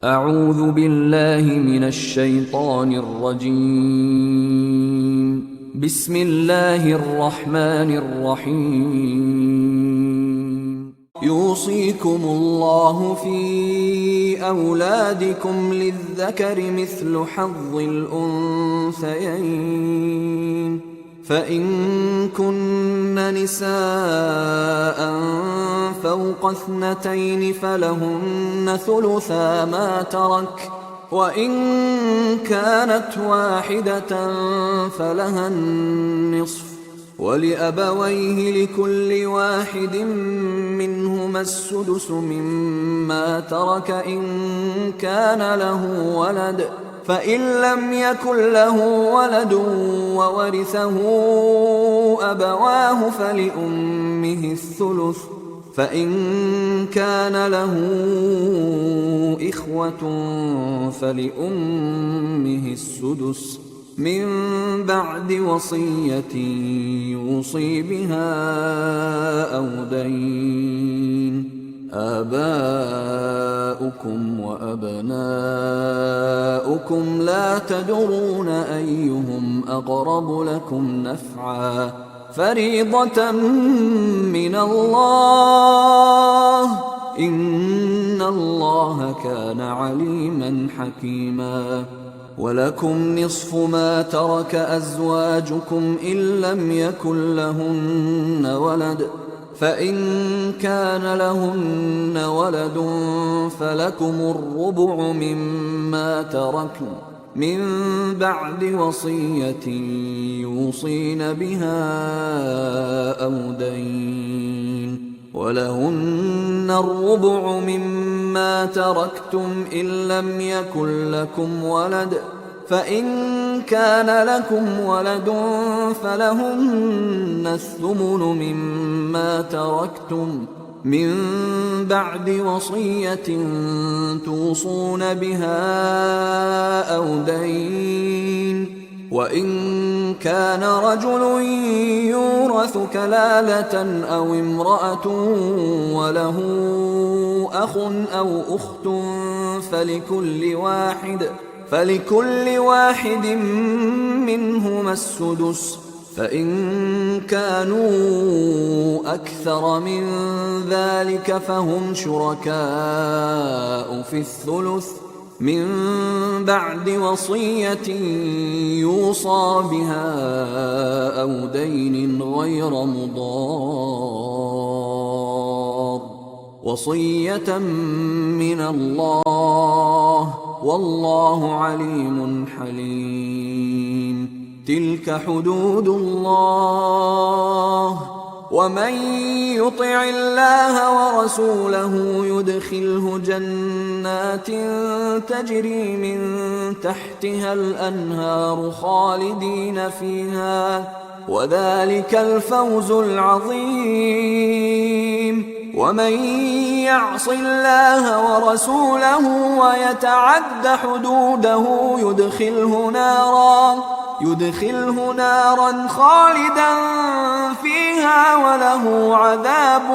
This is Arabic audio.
أعوذ بالله من الشيطان الرجيم. بسم الله الرحمن الرحيم. يوصيكم الله في أولادكم للذكر مثل حظ الأنثيين، فإن كن نساء فوق 2 فلهن ثلثا ما ترك، وإن كانت واحدة فلها النصف، ولأبويه لكل واحد منهما السدس مما ترك إن كان له ولد، فإن لم يكن له ولد وورثه أبواه فلأمه الثلث، فإن كان له إخوة فلأمه السدس من بعد وصية يوصي بها أو دين. آباؤكم وأبناؤكم لا تدرون أيهم أقرب لكم نفعا، فريضة من الله، إن الله كان عليما حكيما. ولكم نصف ما ترك أزواجكم إن لم يكن لهن ولد، فإن كان لهن ولد فلكم الربع مما تركن من بعد وصية يوصين بها أو دين، ولهن الربع مما تركتم إن لم يكن لكم ولد، فإن كان لكم ولد فلهن الثمن مما تركتم من بعد وصية توصون بها أو دين. وإن كان رجل يورث كلالة أو امرأة وله أخ أو أخت فلكل واحد منهما السدس، فإن كانوا أكثر من ذلك فهم شركاء في الثلث من بعد وصية يوصى بها أو دين غير مضار، وصية من الله، والله عليم حليم. تلك حدود الله، ومن يطع الله ورسوله يدخله جنات تجري من تحتها الأنهار خالدين فيها، وذلك الفوز العظيم. ومن يعص الله ورسوله ويتعد حدوده يدخله نارا خالدا فيها وله عذاب